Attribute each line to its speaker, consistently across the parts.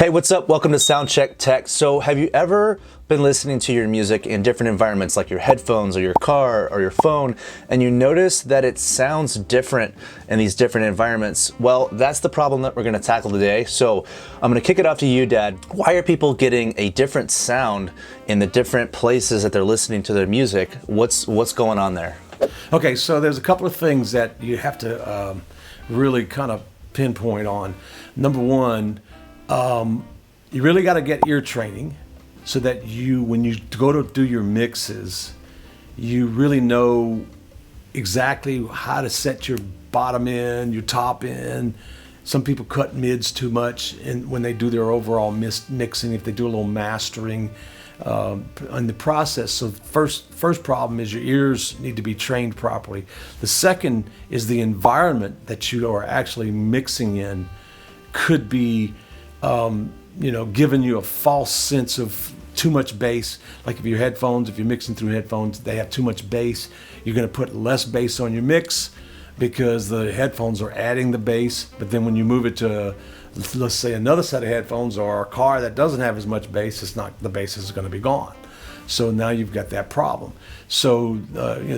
Speaker 1: Hey, what's up? Welcome to Soundcheck Tech. So have you ever been listening to your music in different environments like your headphones or your car or your phone, and you notice that it sounds different in these different environments? Well, that's the problem that we're going to tackle today. So I'm going to kick it off to you, Dad. Why are people getting a different sound in the different places that they're listening to their music? What's going on there?
Speaker 2: Okay, so there's a couple of things that you have to really kind of pinpoint on. Number one, you really got to get ear training so that when you go to do your mixes, you really know exactly how to set your bottom end, your top end. Some people cut mids too much when they do their overall mixing, if they do a little mastering in the process. So first problem is your ears need to be trained properly. The second is the environment that you are actually mixing in could be giving you a false sense of too much bass. Like if you're mixing through headphones, they have too much bass. You're going to put less bass on your mix because the headphones are adding the bass. But then when you move it to, let's say, another set of headphones or a car that doesn't have as much bass, the bass is going to be gone. So now you've got that problem. So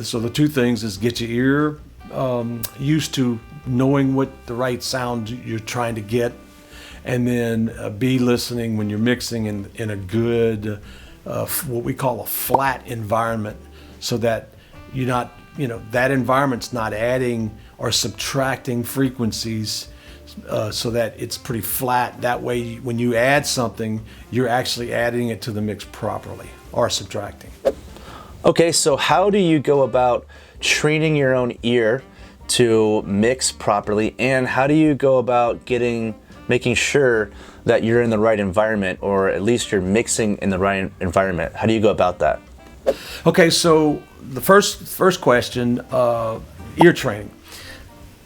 Speaker 2: so the two things is get your ear used to knowing what the right sound you're trying to get, and then be listening when you're mixing in a good, what we call a flat environment, so that you're not, that environment's not adding or subtracting frequencies, so that it's pretty flat. That way, when you add something, you're actually adding it to the mix properly or subtracting.
Speaker 1: Okay, so how do you go about training your own ear to mix properly, and how do you go about making sure that you're in the right environment, or at least you're mixing in the right environment? How do you go about that?
Speaker 2: Okay, so the first question, ear training.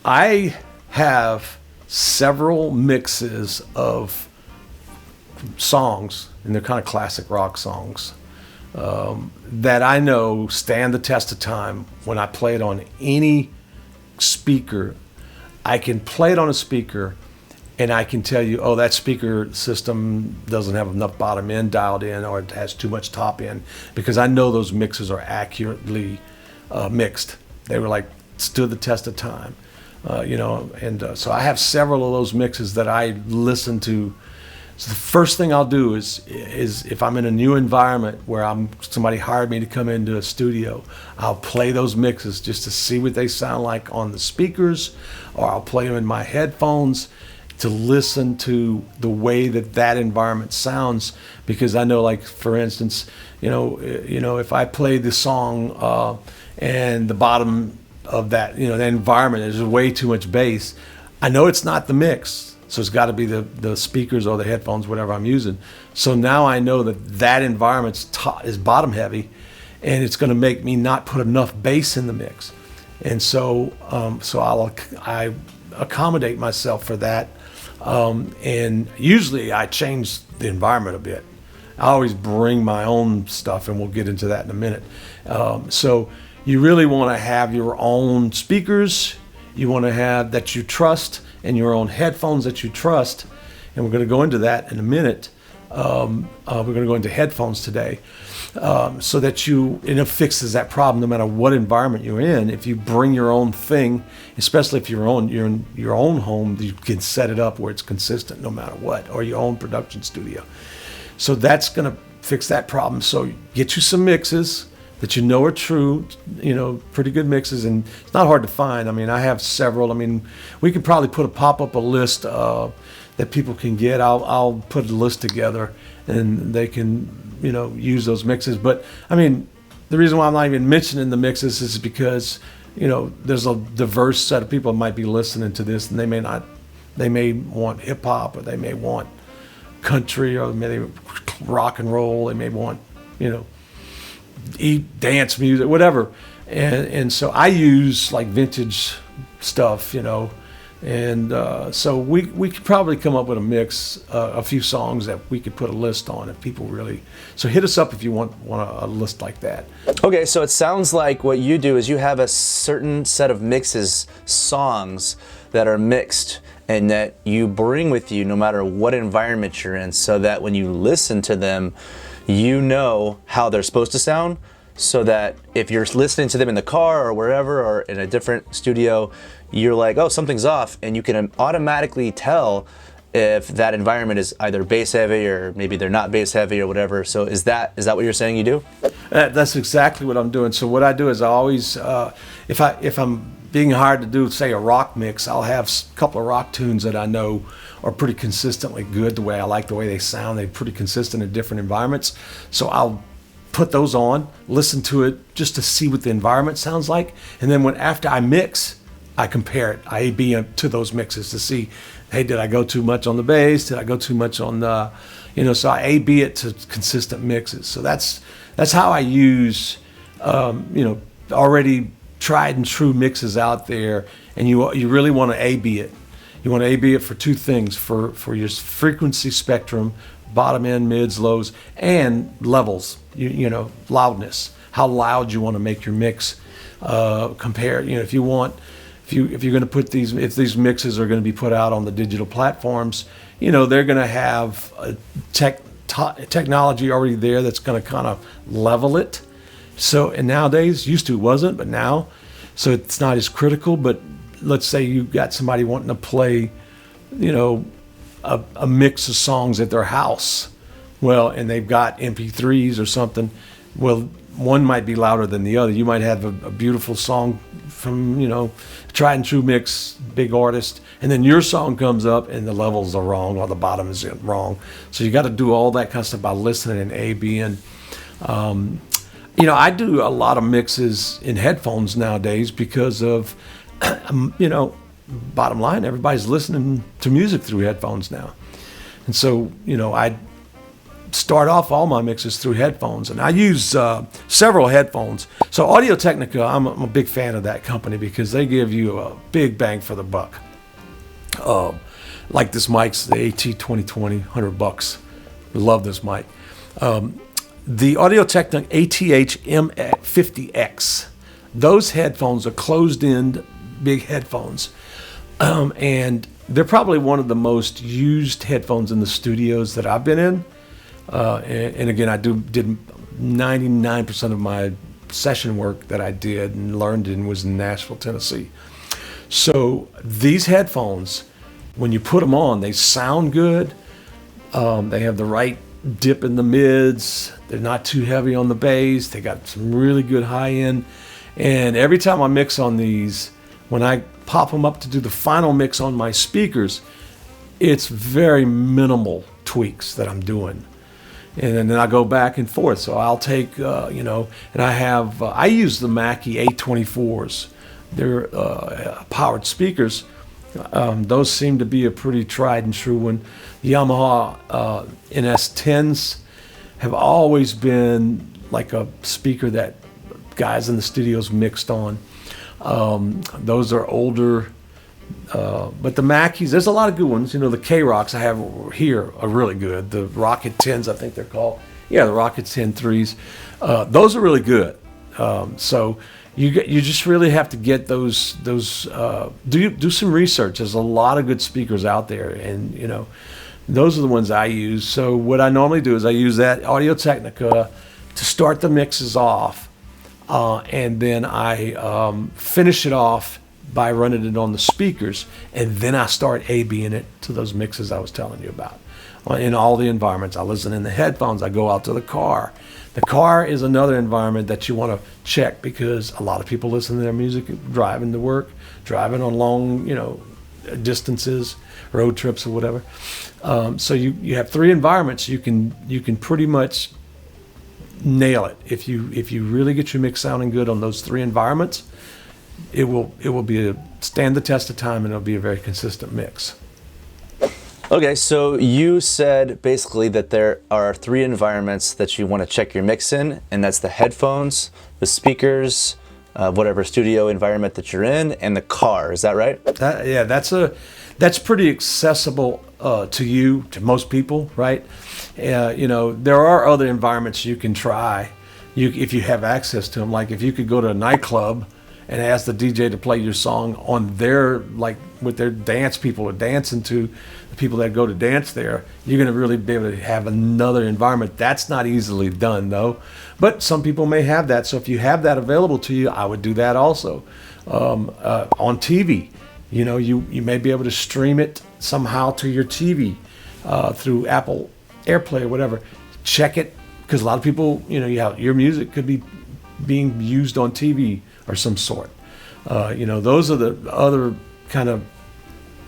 Speaker 2: I have several mixes of songs, and they're kind of classic rock songs, that I know stand the test of time. When I play it on any speaker, I can play it on a speaker and I can tell you, oh, that speaker system doesn't have enough bottom end dialed in, or it has too much top end, because I know those mixes are accurately mixed. They were stood the test of time, so I have several of those mixes that I listen to. So the first thing I'll do is if I'm in a new environment where somebody hired me to come into a studio, I'll play those mixes just to see what they sound like on the speakers, or I'll play them in my headphones to listen to the way that environment sounds, because I know, like, for instance, if I play the song and the bottom of that, the environment is way too much bass, I know it's not the mix. So it's got to be the speakers or the headphones, whatever I'm using. So now I know that environment is bottom heavy, and it's going to make me not put enough bass in the mix. And so I accommodate myself for that. And usually I change the environment a bit. I always bring my own stuff, and we'll get into that in a minute. So you really want to have your own speakers. You want to have that you trust, and your own headphones that you trust. And we're going to go into that in a minute. We're going to go into headphones today, so that it fixes that problem no matter what environment you're in. If you bring your own thing, especially if you're in your own home, you can set it up where it's consistent no matter what, or your own production studio. So that's going to fix that problem. So get you some mixes that are true, pretty good mixes, and it's not hard to find. I mean, I have several. I mean, we could probably pop up a list that people can get. I'll put a list together, and they can, use those mixes. But I mean, the reason why I'm not even mentioning the mixes is because, there's a diverse set of people that might be listening to this, and they may want hip hop, or they may want country, or maybe rock and roll. They may want, dance music, whatever, and so I use like vintage stuff, and so we could probably come up with a mix, a few songs that we could put a list on if people really. So hit us up if you want a list like that.
Speaker 1: Okay, so it sounds like what you do is you have a certain set of songs that are mixed, and that you bring with you no matter what environment you're in, so that when you listen to them, you know how they're supposed to sound, so that if you're listening to them in the car or wherever or in a different studio, you're like, oh, something's off, and you can automatically tell if that environment is either bass heavy or maybe they're not bass heavy or whatever. So is that what you're saying you do?
Speaker 2: That's exactly what I'm doing. So what I do is I always, if I'm being hired to do, say, a rock mix, I'll have a couple of rock tunes that I know are pretty consistently good. The way I like the way they sound, they're pretty consistent in different environments. So I'll put those on, listen to it just to see what the environment sounds like, and then after I mix, I compare it. I A/B to those mixes to see, hey, did I go too much on the bass? Did I go too much on the, so I A/B it to consistent mixes. So that's how I use, already tried and true mixes out there, and you really want to A/B it. You want to A/B it for two things: for your frequency spectrum, bottom end, mids, lows, and levels. Loudness. How loud you want to make your mix. Compare. If you're going to put if these mixes are going to be put out on the digital platforms, they're going to have a technology already there that's going to kind of level it. So, and nowadays, used to it wasn't, but now, so it's not as critical. But let's say you got somebody wanting to play, a mix of songs at their house. Well, and they've got MP3s or something. Well, one might be louder than the other. You might have a beautiful song from, tried and true mix, big artist, and then your song comes up and the levels are wrong or the bottom is wrong. So you got to do all that kind of stuff by listening and A/B-ing. I do a lot of mixes in headphones nowadays because of, bottom line, everybody's listening to music through headphones now. And so, I start off all my mixes through headphones, and I use several headphones. So Audio-Technica, I'm a big fan of that company because they give you a big bang for the buck. Like this mic's the AT2020, $100. Love this mic. The Audio-Technica ATH-M50X, those headphones are closed-in big headphones. And they're probably one of the most used headphones in the studios that I've been in. And again, I did 99% of my session work that I did and learned in was in Nashville, Tennessee. So these headphones, when you put them on, they sound good. They have the right dip in the mids. They're not too heavy on the bass. They got some really good high end. And every time I mix on these, when I pop them up to do the final mix on my speakers, it's very minimal tweaks that I'm doing. And then I go back and forth. So I'll take, and I use the Mackie A24s. They're powered speakers. Those seem to be a pretty tried and true one. The Yamaha NS10s have always been like a speaker that guys in the studios mixed on. Those are older, but the Mackies, there's a lot of good ones. The K-Rocks I have here are really good. The Rocket 10s, I think they're called. Yeah, the Rocket 10 3s. Those are really good. So you just really have to get those. Do some research. There's a lot of good speakers out there, and those are the ones I use. So what I normally do is I use that Audio-Technica to start the mixes off. And then I finish it off by running it on the speakers, and then I start A/B-ing it to those mixes I was telling you about. In all the environments, I listen in the headphones, I go out to the car. The car is another environment that you want to check because a lot of people listen to their music driving to work, driving on long, distances, road trips or whatever. So you have three environments. You can pretty much nail it. If you really get your mix sounding good on those three environments, it will stand the test of time, and it'll be a very consistent mix.
Speaker 1: Okay, so you said basically that there are three environments that you want to check your mix in, and that's the headphones, the speakers, whatever studio environment that you're in, and the car. Is that right? That's pretty accessible to most people, right? There are other environments you can try if you have access to them. Like if you could go to a nightclub
Speaker 2: and ask the DJ to play your song on their, like with their dance people are dancing to, the people that go to dance there, you're going to really be able to have another environment. That's not easily done though, but some people may have that. So if you have that available to you, I would do that also. On TV, you know, you may be able to stream it somehow to your TV through Apple AirPlay or whatever. Check it, because a lot of people, you know, your music could be being used on TV or some sort. You know, those are the other kind of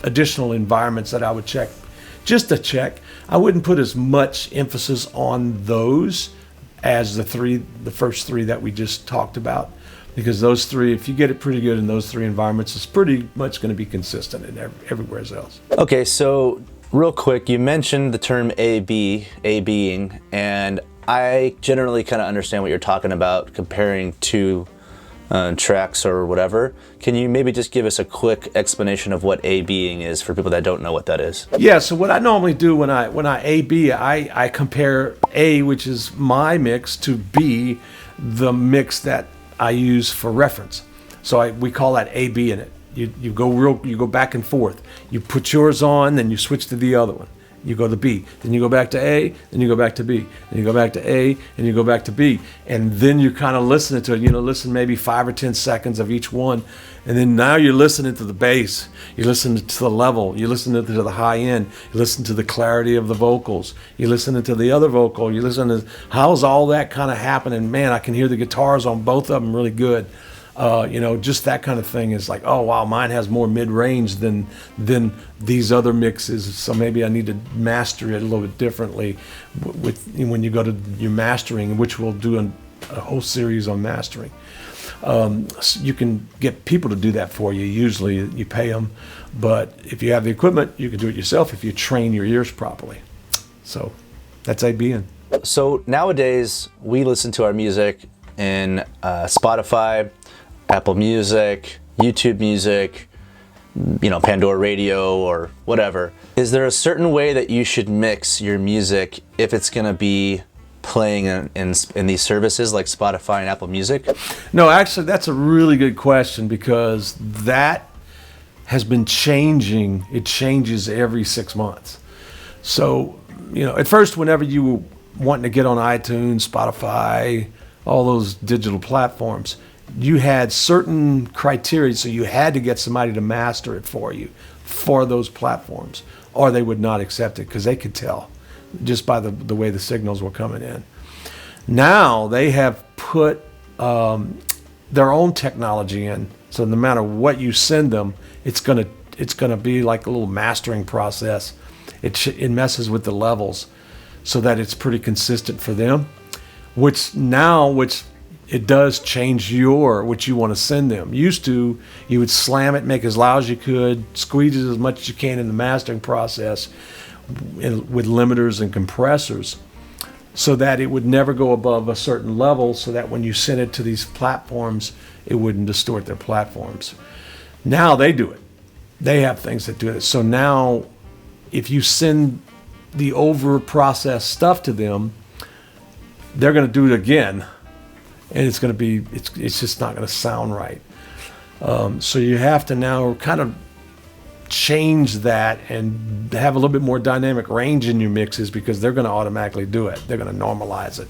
Speaker 2: additional environments that I would check, just to check. I wouldn't put as much emphasis on those as the first three that we just talked about, because those three, if you get it pretty good in those three environments, it's pretty much going to be consistent in everywhere else.
Speaker 1: Okay, so real quick, you mentioned the term A-Being, and I generally kind of understand what you're talking about, comparing two tracks or whatever. Can you maybe just give us a quick explanation of what A-Being is for people that don't know what that is?
Speaker 2: Yeah, so what I normally do when I A-B, I compare A, which is my mix, to B, the mix that I use for reference. So we call that A-B in it. You go back and forth. You put yours on, then you switch to the other one. You go to B, then you go back to A, then you go back to B, then you go back to A, and you go back to B. And then you kind of listen to it, you know, listen maybe 5 or 10 seconds of each one. And then now you're listening to the bass, you listen to the level, you listen to the high end, you listen to the clarity of the vocals, you listen to the other vocal, you listen to how's all that kind of happening. Man, I can hear the guitars on both of them really good. You know, just that kind of thing is like, oh wow, mine has more mid-range than these other mixes, so maybe I need to master it a little bit differently when you go to your mastering, which we'll do a whole series on mastering. So you can get people to do that for you. Usually you pay them, but if you have the equipment, you can do it yourself if you train your ears properly. So that's ABN.
Speaker 1: So nowadays we listen to our music in Spotify, Apple Music, YouTube Music, you know, Pandora Radio or whatever. Is there a certain way that you should mix your music if it's going to be playing in these services like Spotify and Apple Music?
Speaker 2: No, actually, that's a really good question, because that has been changing. It changes every 6 months. So, you know, at first, whenever you were wanting to get on iTunes, Spotify, all those digital platforms, you had certain criteria, so you had to get somebody to master it for you for those platforms, or they would not accept it, because they could tell just by the way the signals were coming in. Now they have put their own technology in, so no matter what you send them, it's gonna be like a little mastering process. It messes with the levels so that it's pretty consistent for them, which it does change what you want to send them. Used to, you would slam it, make as loud as you could, squeeze it as much as you can in the mastering process with limiters and compressors, so that it would never go above a certain level, so that when you send it to these platforms, it wouldn't distort their platforms. Now they do it. They have things that do it. So now, if you send the over-processed stuff to them, they're going to do it again, and it's just not going to sound right. So you have to now kind of change that and have a little bit more dynamic range in your mixes, because they're going to automatically do it. They're going to normalize it,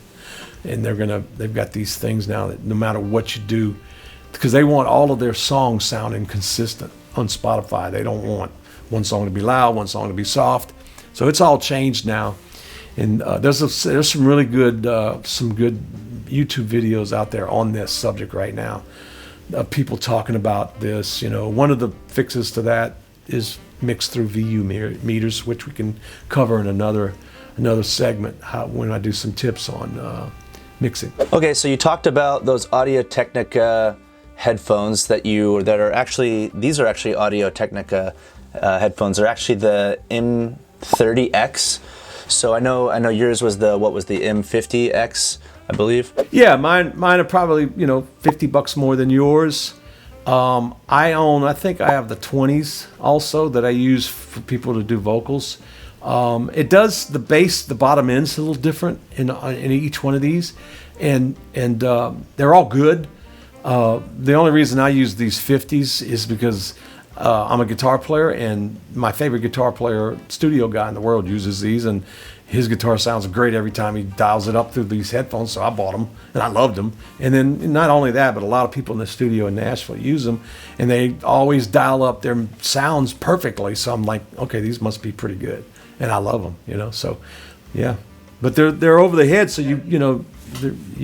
Speaker 2: and they've got these things now that no matter what you do, because they want all of their songs sounding consistent on Spotify. They don't want one song to be loud, one song to be soft. So it's all changed now, and there's some really good YouTube videos out there on this subject right now, people talking about this. You know, one of the fixes to that is mixed through VU meters, which we can cover in another segment when I do some tips on mixing.
Speaker 1: Okay, so you talked about those Audio-Technica headphones these are actually Audio-Technica headphones. They're actually the M30X. So I know yours was the M50X, I believe.
Speaker 2: Yeah, mine are probably, $50 more than yours. I think I have the 20s also that I use for people to do vocals. It does the bass, the bottom end's a little different in each one of these, and they're all good. The only reason I use these 50s is because I'm a guitar player, and my favorite guitar player, studio guy in the world, uses these, and his guitar sounds great every time he dials it up through these headphones. So I bought them, and I loved them. And then not only that, but a lot of people in the studio in Nashville use them, and they always dial up their sounds perfectly. So I'm like, okay, these must be pretty good, and I love them, you know. So yeah, but they're over the head, so you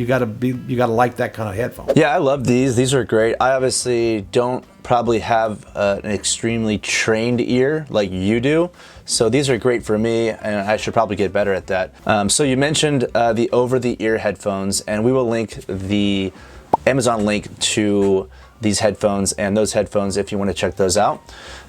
Speaker 2: gotta like that kind of headphone.
Speaker 1: Yeah, I love these. These are great. I obviously don't probably have an extremely trained ear like you do, so these are great for me, and I should probably get better at that. So you mentioned the over-the-ear headphones, and we will link the Amazon link to these headphones and those headphones if you want to check those out.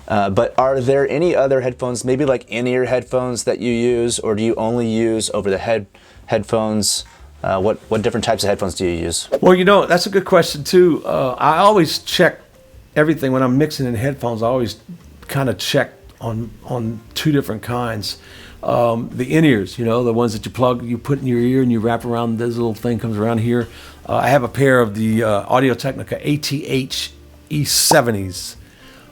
Speaker 1: But are there any other headphones, maybe like in-ear headphones that you use, or do you only use over-the-head headphones? What different types of headphones do you use?
Speaker 2: Well, you know, that's a good question too. I always check everything when I'm mixing in headphones. I always kind of check on two different kinds. The in-ears, you know, the ones that you put in your ear and you wrap around. This little thing comes around here. I have a pair of the Audio-Technica ATH E70s.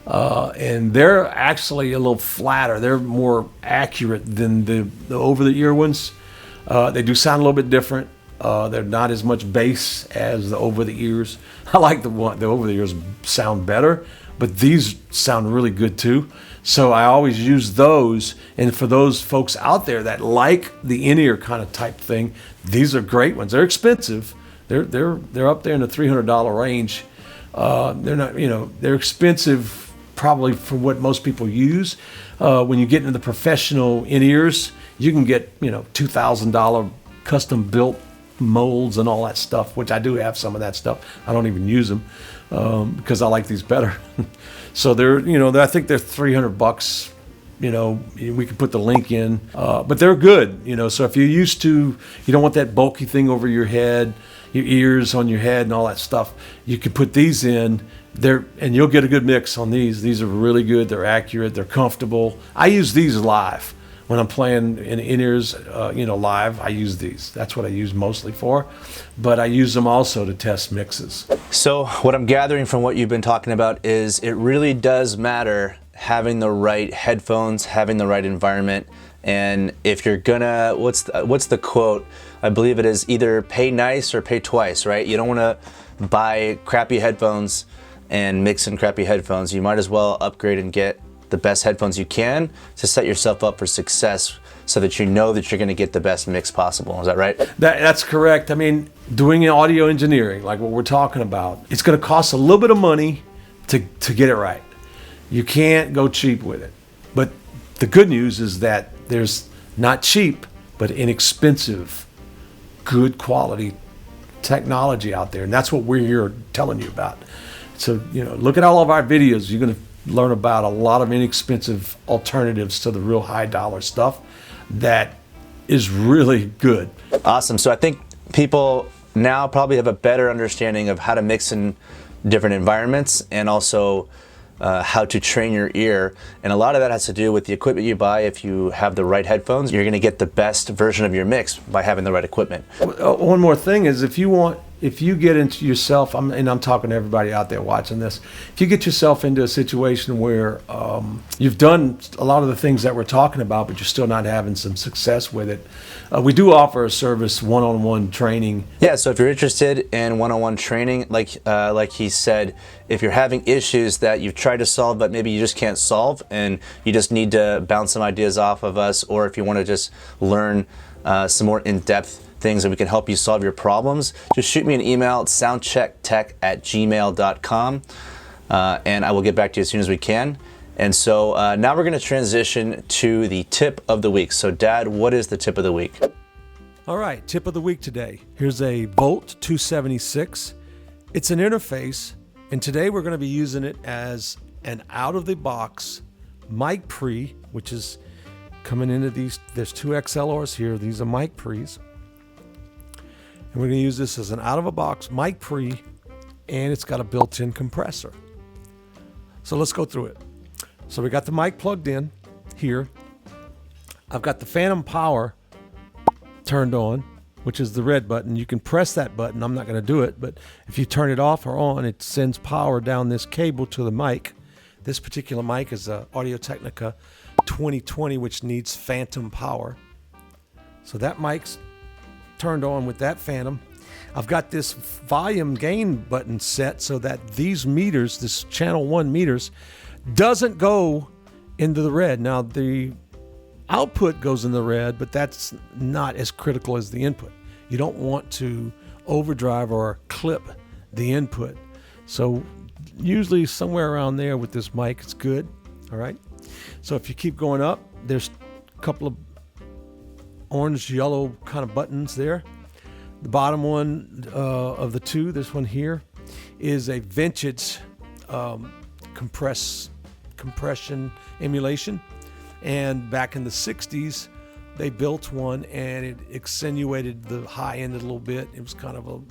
Speaker 2: And they're actually a little flatter. They're more accurate than the over-the-ear ones. They do sound a little bit different. They're not as much bass as the over-the-ears. I like the over-the-ears sound better, but these sound really good too. So I always use those. And for those folks out there that like the in-ear kind of type thing, these are great ones. They're expensive. They're up there in the $300 range. They're not, you know, they're expensive probably for what most people use. When you get into the professional in-ears, you can get, you know, $2,000 custom built molds and all that stuff, which I do have some of that stuff. I don't even use them because I like these better. So they're, you know, I think they're $300. You know, we can put the link in, but they're good. You know, so if you're used to, you don't want that bulky thing over your head, your ears on your head and all that stuff, you can put these in there and you'll get a good mix on these. These are really good. They're accurate. They're comfortable. I use these live. When I'm playing in-ears, you know, live, I use these. That's what I use mostly for, but I use them also to test mixes.
Speaker 1: So what I'm gathering from what you've been talking about is it really does matter having the right headphones, having the right environment, and if you're gonna, what's the quote? I believe it is either pay nice or pay twice, right? You don't want to buy crappy headphones and mix in crappy headphones. You might as well upgrade and get the best headphones you can to set yourself up for success so that you know that you're going to get the best mix possible. Is that right?
Speaker 2: That's correct. I mean, doing audio engineering, like what we're talking about, it's going to cost a little bit of money to get it right. You can't go cheap with it. But the good news is that there's not cheap, but inexpensive, good quality technology out there. And that's what we're here telling you about. So, you know, look at all of our videos. You're going to learn about a lot of inexpensive alternatives to the real high dollar stuff that is really good.
Speaker 1: Awesome. So I think people now probably have a better understanding of how to mix in different environments and also how to train your ear. And a lot of that has to do with the equipment you buy. If you have the right headphones, you're going to get the best version of your mix by having the right equipment.
Speaker 2: One more thing is if you get into yourself, and I'm talking to everybody out there watching this, if you get yourself into a situation where you've done a lot of the things that we're talking about, but you're still not having some success with it, we do offer a service, one-on-one training.
Speaker 1: Yeah, so if you're interested in one-on-one training, like he said, if you're having issues that you've tried to solve but maybe you just can't solve and you just need to bounce some ideas off of us, or if you want to just learn some more in-depth things and we can help you solve your problems, just shoot me an email at soundchecktech@gmail.com and I will get back to you as soon as we can. And so now we're going to transition to the tip of the week. So Dad, what is the tip of the week?
Speaker 2: All right, tip of the week today. Here's a Volt 276. It's an interface, and today we're going to be using it as an out-of-the-box mic pre, which is coming into these. There's two XLRs here. These are mic pre's. And we're going to use this as an out-of-a-box mic pre, and it's got a built-in compressor. So let's go through it. So we got the mic plugged in here. I've got the phantom power turned on, which is the red button. You can press that button. I'm not going to do it, but if you turn it off or on, it sends power down this cable to the mic. This particular mic is a Audio-Technica 2020, which needs phantom power. So that mic's turned on with that phantom. I've got this volume gain button set so that these meters, this channel 1 meters, doesn't go into the red. Now the output goes in the red, but that's not as critical as the input. You don't want to overdrive or clip the input. So usually somewhere around there with this mic, it's good. All right. So if you keep going up, there's a couple of orange, yellow kind of buttons there. The bottom one of the two, this one here, is a vintage compression emulation. And back in the 60s, they built one and it accentuated the high end a little bit. It was kind of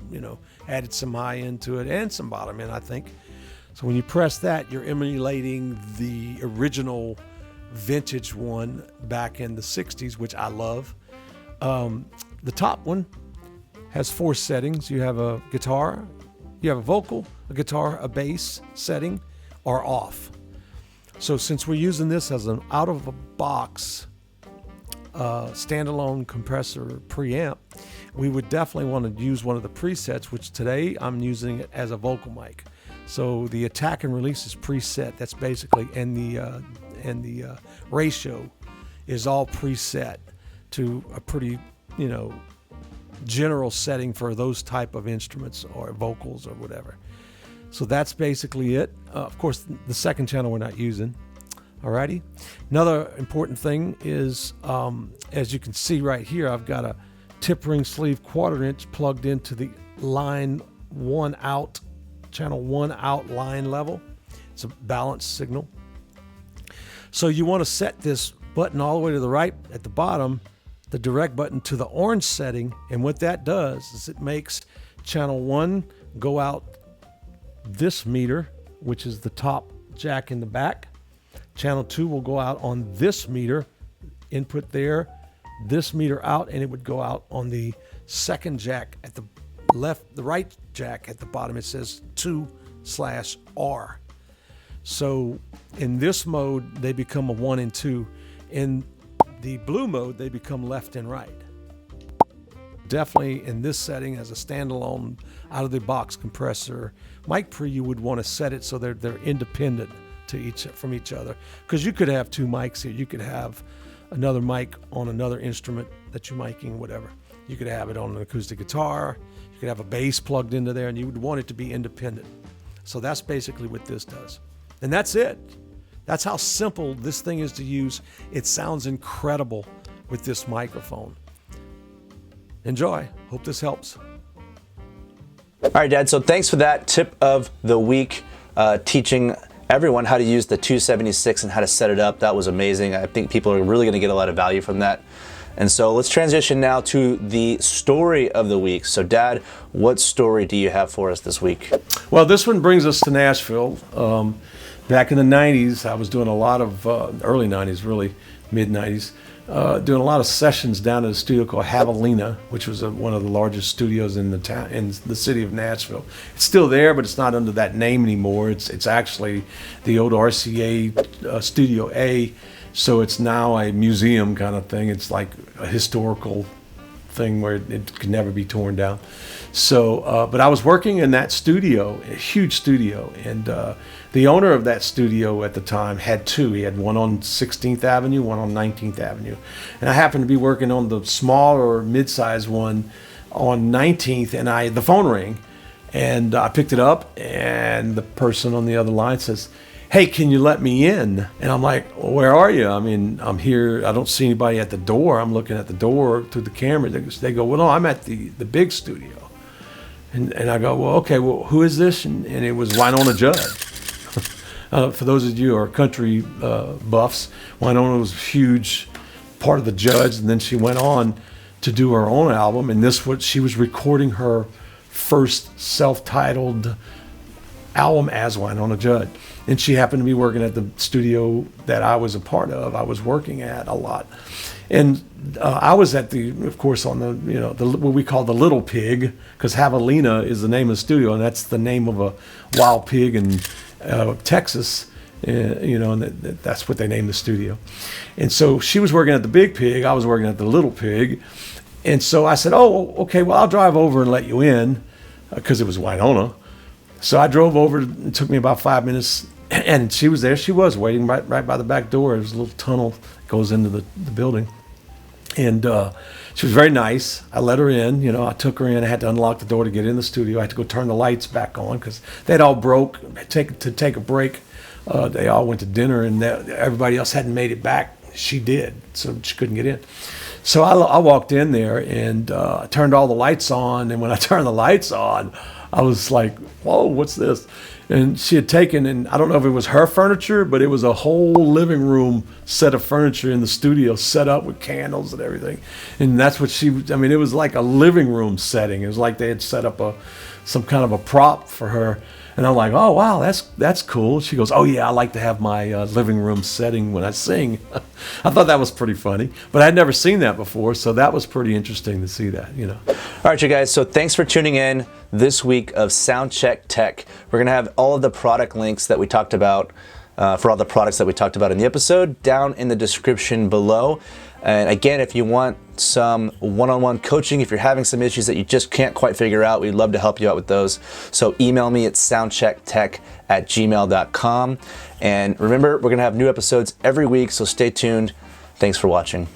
Speaker 2: added some high end to it and some bottom end, I think. So when you press that, you're emulating the original vintage one back in the 60s, which I love. The top one has 4 settings. You have a guitar, you have a vocal, a guitar, a bass setting, or off. So since we're using this as an out-of-the-box standalone compressor preamp, we would definitely want to use one of the presets, which today I'm using it as a vocal mic. So the attack and release is preset. That's basically, and the ratio is all preset to a pretty, general setting for those type of instruments or vocals or whatever. So that's basically it. Of course, the second channel we're not using. Alrighty. Another important thing is, as you can see right here, I've got a tip ring sleeve 1/4 inch plugged into the line 1 out, channel 1 out line level. It's a balanced signal. So you want to set this button all the way to the right at the bottom, the direct button, to the orange setting. And what that does is it makes channel 1 go out this meter, which is the top jack in the back. Channel 2 will go out on this meter, input there, this meter out, and it would go out on the second jack at the left, the right jack at the bottom. It says 2/R. So in this mode, they become a 1 and 2. In the blue mode, they become left and right. Definitely in this setting as a standalone out-of-the-box compressor mic pre, you would want to set it so they're independent from each other, because you could have 2 mics here. You could have another mic on another instrument that you're miking, whatever. You could have it on an acoustic guitar. You could have a bass plugged into there, and you would want it to be independent. So that's basically what this does. And that's it. That's how simple this thing is to use. It sounds incredible with this microphone. Enjoy. Hope this helps.
Speaker 1: All right, Dad, so thanks for that tip of the week, teaching everyone how to use the 276 and how to set it up. That was amazing. I think people are really going to get a lot of value from that. And so let's transition now to the story of the week. So Dad, what story do you have for us this week?
Speaker 2: Well, this one brings us to Nashville. Back in the 90s, I was doing a lot of, early 90s, really, mid-90s, doing a lot of sessions down at a studio called Javelina, which was one of the largest studios in the town, in the city of Nashville. It's still there, but it's not under that name anymore. It's actually the old RCA Studio A, so it's now a museum kind of thing. It's like a historical thing where it could never be torn down. So, but I was working in that studio, a huge studio, and the owner of that studio at the time had 2. He had one on 16th Avenue, one on 19th Avenue. And I happened to be working on the smaller, mid-sized one on 19th, and the phone rang, and I picked it up, and the person on the other line says, "Hey, can you let me in?" And I'm like, "Well, where are you? I mean, I'm here. I don't see anybody at the door. I'm looking at the door through the camera." They go, "Well, no, I'm at the big studio." And I go, "Well, okay, well, who is this?" And it was Winona Judd. For those of you who are country buffs, Winona was a huge part of the Judds, and then she went on to do her own album, and she was recording her first self-titled album as Winona Judd. And she happened to be working at the studio that I was a part of. I was working at a lot. And I was at of course, on what we call the Little Pig, because Javelina is the name of the studio, and that's the name of a wild pig in Texas. And that's what they named the studio. And so she was working at the Big Pig, I was working at the Little Pig. And so I said, oh, okay, well, I'll drive over and let you in, because it was Winona. So I drove over. It took me about 5 minutes, and she was there. She was waiting right by the back door. There's a little tunnel that goes into the building. And she was very nice. I let her in. I took her in. I had to unlock the door to get in the studio. I had to go turn the lights back on because they'd all broke. To take a break, they all went to dinner, and everybody else hadn't made it back. She did, so she couldn't get in. So I walked in there and turned all the lights on. And when I turned the lights on, I was like, whoa, what's this? And she had taken, and I don't know if it was her furniture, but it was a whole living room set of furniture in the studio set up with candles and everything. And that's what it was like a living room setting. It was like they had set up some kind of a prop for her. And I'm like, oh, wow, that's cool. She goes, oh, yeah, I like to have my living room setting when I sing. I thought that was pretty funny. But I'd never seen that before, so that was pretty interesting to see that,
Speaker 1: All right, you guys, so thanks for tuning in this week of Soundcheck Tech. We're going to have all of the product links that we talked about for all the products that we talked about in the episode down in the description below. And again, if you want some one-on-one coaching, if you're having some issues that you just can't quite figure out, we'd love to help you out with those. So email me at soundchecktech@gmail.com. And remember, we're going to have new episodes every week, so stay tuned. Thanks for watching.